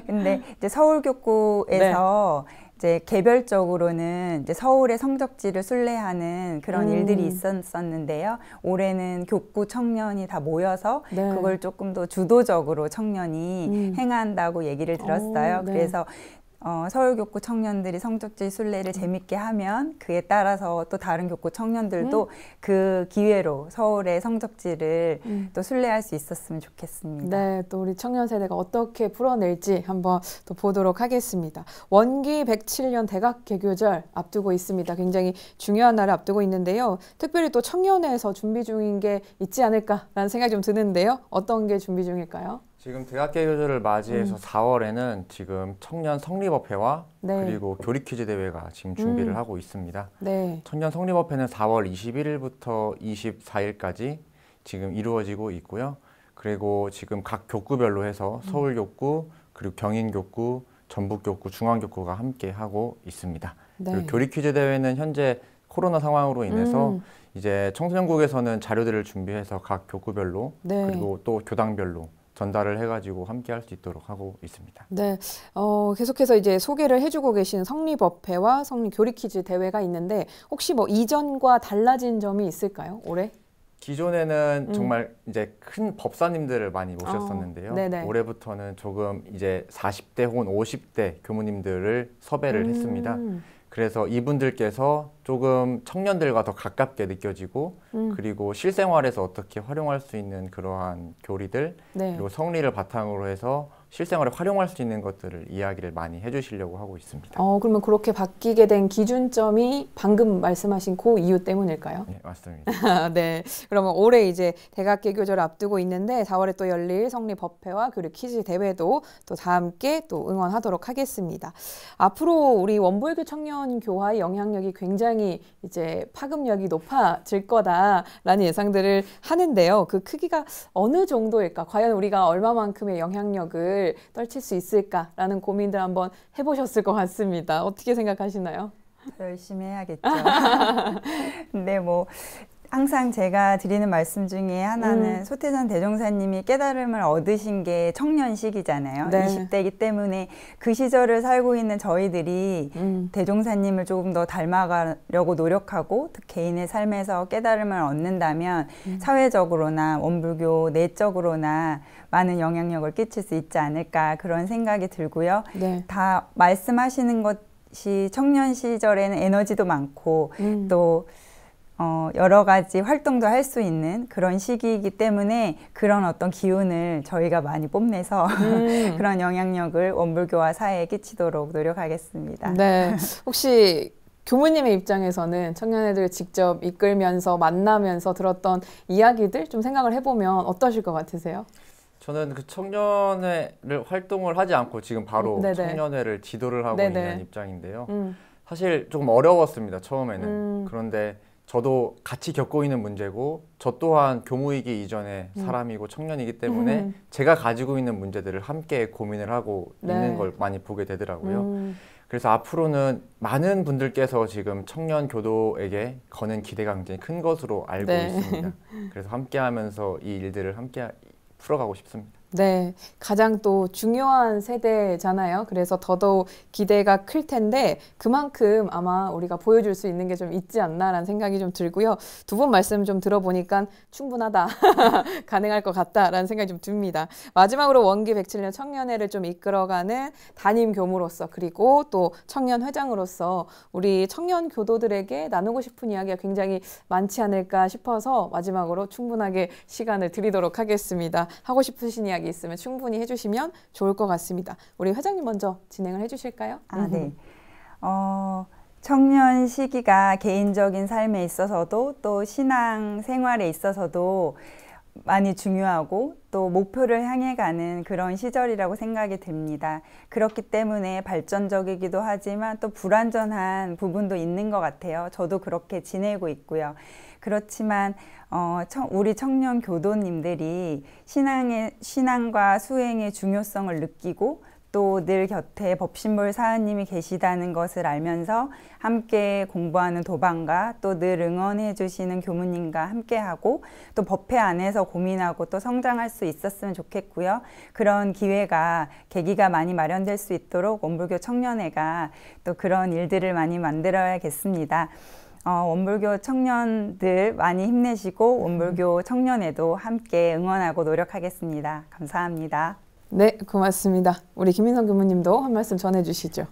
근데 이제 서울교구에서 이제 개별적으로는 이제 서울의 성적지를 순례하는 그런 일들이 있었는데요. 올해는 교구 청년이 다 모여서 그걸 조금 더 주도적으로 청년이 행한다고 얘기를 들었어요. 그래서 서울교구 청년들이 성적지 순례를 재밌게 하면 그에 따라서 또 다른 교구 청년들도 그 기회로 서울의 성적지를 또 순례할 수 있었으면 좋겠습니다. 네, 또 우리 청년 세대가 어떻게 풀어낼지 한번 또 보도록 하겠습니다. 원기 107년 대각 개교절 앞두고 있습니다. 굉장히 중요한 날을 앞두고 있는데요. 특별히 또 청년회에서 준비 중인 게 있지 않을까라는 생각이 좀 드는데요. 어떤 게 준비 중일까요? 지금 대학개교절을 맞이해서 4월에는 지금 청년 성립업회와 그리고 교리퀴즈 대회가 지금 준비를 하고 있습니다. 청년 성립업회는 4월 21일부터 24일까지 지금 이루어지고 있고요. 그리고 지금 각 교구별로 해서 서울교구, 그리고 경인교구, 전북교구, 중앙교구가 함께 하고 있습니다. 그리고 교리퀴즈 대회는 현재 코로나 상황으로 인해서 이제 청소년국에서는 자료들을 준비해서 각 교구별로 그리고 또 교당별로 전달을 해가지고 함께 할 수 있도록 하고 있습니다. 네, 계속해서 이제 소개를 해주고 계신 성립업회와 성립교리퀴즈 대회가 있는데 혹시 뭐 이전과 달라진 점이 있을까요, 올해? 기존에는 정말 이제 큰 법사님들을 많이 모셨었는데요. 올해부터는 조금 이제 40대 혹은 50대 교무님들을 섭외를 했습니다. 그래서 이분들께서 조금 청년들과 더 가깝게 느껴지고 그리고 실생활에서 어떻게 활용할 수 있는 그러한 교리들 그리고 성리를 바탕으로 해서 실생활에 활용할 수 있는 것들을 이야기를 많이 해주시려고 하고 있습니다. 그러면 그렇게 바뀌게 된 기준점이 방금 말씀하신 그 이유 때문일까요? 네, 맞습니다. 네, 그러면 올해 이제 대각개교절을 앞두고 있는데 4월에 또 열릴 성립법회와 교리 퀴즈 대회도 또 다 함께 또 응원하도록 하겠습니다. 앞으로 우리 원불교 청년 교화의 영향력이 굉장히 이제 파급력이 높아질 거다라는 예상들을 하는데요. 그 크기가 어느 정도일까? 과연 우리가 얼마만큼의 영향력을 떨칠 수 있을까라는 고민들 한번 해보셨을 것 같습니다. 어떻게 생각하시나요? 열심히 해야겠죠. 근데 뭐 항상 제가 드리는 말씀 중에 하나는 소태전 대종사님이 깨달음을 얻으신 게 청년시기잖아요. 20대이기 때문에 그 시절을 살고 있는 저희들이 대종사님을 조금 더 닮아가려고 노력하고 개인의 삶에서 깨달음을 얻는다면 사회적으로나 원불교 내적으로나 많은 영향력을 끼칠 수 있지 않을까 그런 생각이 들고요. 다 말씀하시는 것이 청년 시절에는 에너지도 많고 또 여러 가지 활동도 할 수 있는 그런 시기이기 때문에 그런 어떤 기운을 저희가 많이 뽐내서 그런 영향력을 원불교와 사회에 끼치도록 노력하겠습니다. 네, 혹시 교무님의 입장에서는 청년애들 직접 이끌면서 만나면서 들었던 이야기들 좀 생각을 해보면 어떠실 것 같으세요? 저는 그 청년회를 활동을 하지 않고 지금 바로 청년회를 지도를 하고 있는 입장인데요. 사실 조금 어려웠습니다, 처음에는. 그런데 저도 같이 겪고 있는 문제고 저 또한 교무이기 이전의 사람이고 청년이기 때문에 제가 가지고 있는 문제들을 함께 고민을 하고 있는 걸 많이 보게 되더라고요. 그래서 앞으로는 많은 분들께서 지금 청년 교도에게 거는 기대가 굉장히 큰 것으로 알고 있습니다. 그래서 함께 하면서 이 일들을 함께 풀어가고 싶습니다. 네, 가장 또 중요한 세대잖아요. 그래서 더더욱 기대가 클 텐데 그만큼 아마 우리가 보여줄 수 있는 게 좀 있지 않나라는 생각이 좀 들고요. 두 분 말씀 좀 들어보니까 충분하다, 가능할 것 같다라는 생각이 좀 듭니다. 마지막으로 원기 107년 청년회를 좀 이끌어가는 담임 교무로서 그리고 또 청년 회장으로서 우리 청년 교도들에게 나누고 싶은 이야기가 굉장히 많지 않을까 싶어서 마지막으로 충분하게 시간을 드리도록 하겠습니다. 하고 싶으신 이야기 있으면 충분히 해주시면 좋을 것 같습니다. 우리 회장님 먼저 진행을 해주실까요? 네. 청년 시기가 개인적인 삶에 있어서도 또 신앙 생활에 있어서도 많이 중요하고 또 목표를 향해 가는 그런 시절이라고 생각이 듭니다. 그렇기 때문에 발전적이기도 하지만 또 불완전한 부분도 있는 것 같아요. 저도 그렇게 지내고 있고요. 그렇지만 우리 청년 교도님들이 신앙과 수행의 중요성을 느끼고 또 늘 곁에 법신볼 사은님이 계시다는 것을 알면서 함께 공부하는 도반과 또 늘 응원해 주시는 교무님과 함께하고 또 법회 안에서 고민하고 또 성장할 수 있었으면 좋겠고요. 그런 계기가 많이 마련될 수 있도록 원불교 청년회가 또 그런 일들을 많이 만들어야겠습니다. 원불교 청년들 많이 힘내시고 원불교 청년회도 함께 응원하고 노력하겠습니다. 감사합니다. 네, 고맙습니다. 우리 김민성 교무님도 한 말씀 전해주시죠.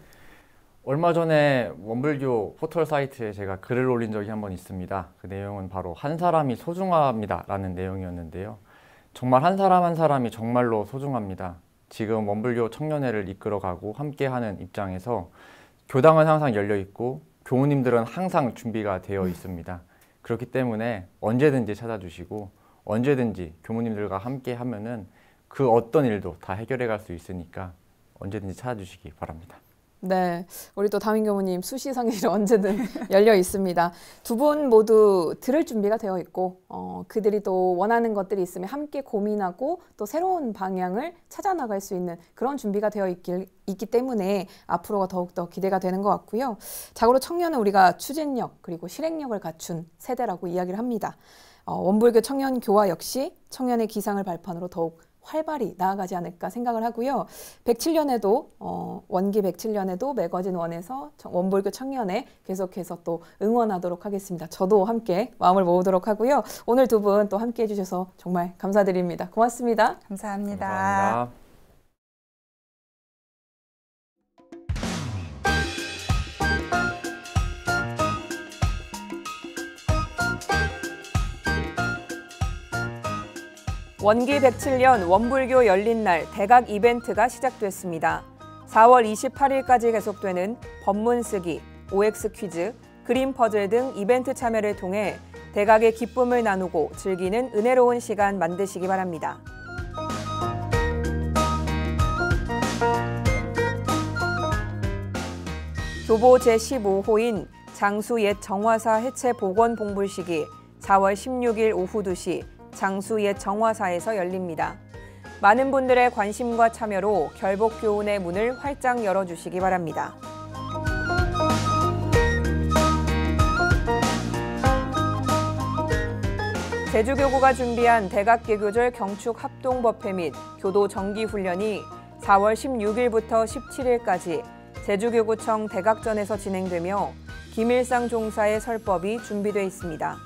얼마 전에 원불교 포털 사이트에 제가 글을 올린 적이 한 번 있습니다. 그 내용은 바로 한 사람이 소중합니다 라는 내용이었는데요. 정말 한 사람 한 사람이 정말로 소중합니다. 지금 원불교 청년회를 이끌어가고 함께하는 입장에서 교당은 항상 열려 있고 교우님들은 항상 준비가 되어 있습니다. 그렇기 때문에 언제든지 찾아주시고 언제든지 교무님들과 함께 하면은 그 어떤 일도 다 해결해 갈 수 있으니까 언제든지 찾아주시기 바랍니다. 네, 우리 또 담임 교무님 수시상실 언제든 열려 있습니다. 두 분 모두 들을 준비가 되어 있고 그들이 또 원하는 것들이 있으면 함께 고민하고 또 새로운 방향을 찾아 나갈 수 있는 그런 준비가 되어 있기 때문에 앞으로가 더욱더 기대가 되는 것 같고요. 자고로 청년은 우리가 추진력 그리고 실행력을 갖춘 세대라고 이야기를 합니다. 원불교 청년교화 역시 청년의 기상을 발판으로 더욱 활발히 나아가지 않을까 생각을 하고요. 107년에도 원기 107년에도 매거진 원에서 원불교 청년회 계속해서 또 응원하도록 하겠습니다. 저도 함께 마음을 모으도록 하고요. 오늘 두 분 또 함께 해주셔서 정말 감사드립니다. 고맙습니다. 감사합니다. 감사합니다. 원기 107년 원불교 열린 날 대각 이벤트가 시작됐습니다. 4월 28일까지 계속되는 법문 쓰기, OX 퀴즈, 그림 퍼즐 등 이벤트 참여를 통해 대각의 기쁨을 나누고 즐기는 은혜로운 시간 만드시기 바랍니다. 교보 제15호인 장수 옛 정화사 해체 복원 봉불식이 4월 16일 오후 2시 장수 옛 정화사에서 열립니다. 많은 분들의 관심과 참여로 결복교훈의 문을 활짝 열어주시기 바랍니다. 제주교구가 준비한 대각개교절 경축 합동법회 및 교도 정기훈련이 4월 16일부터 17일까지 제주교구청 대각전에서 진행되며 김일상 종사의 설법이 준비되어 있습니다.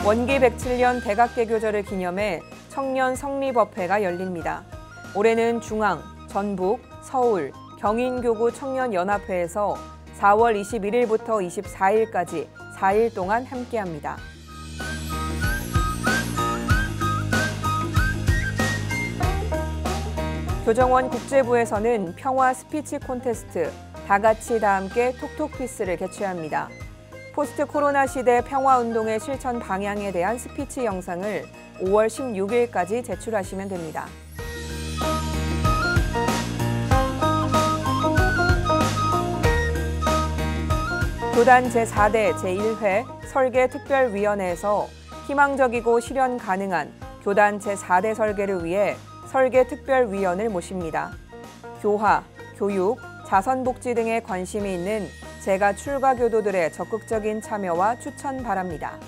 원기 107년 대각개교절을 기념해 청년 성리법회가 열립니다. 올해는 중앙, 전북, 서울, 경인교구 청년연합회에서 4월 21일부터 24일까지 4일 동안 함께합니다. 교정원 국제부에서는 평화 스피치 콘테스트 다같이 다함께 톡톡피스를 개최합니다. 포스트 코로나 시대 평화운동의 실천 방향에 대한 스피치 영상을 5월 16일까지 제출하시면 됩니다. 교단 제4대 제1회 설계특별위원회에서 희망적이고 실현 가능한 교단 제4대 설계를 위해 설계특별위원을 모십니다. 교화, 교육, 자선복지 등에 관심이 있는 재가 출가 교도들의 적극적인 참여와 추천 바랍니다.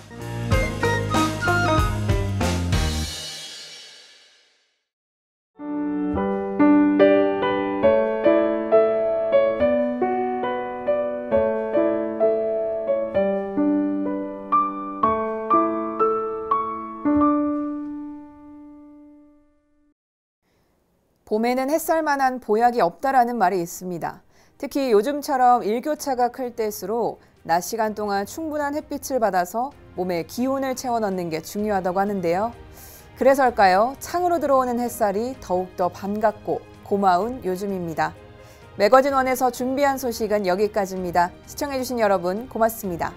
봄에는 햇살만한 보약이 없다라는 말이 있습니다. 특히 요즘처럼 일교차가 클 때일수록 낮 시간 동안 충분한 햇빛을 받아서 몸에 기운을 채워 넣는 게 중요하다고 하는데요. 그래서일까요? 창으로 들어오는 햇살이 더욱더 반갑고 고마운 요즘입니다. 매거진 원에서 준비한 소식은 여기까지입니다. 시청해주신 여러분 고맙습니다.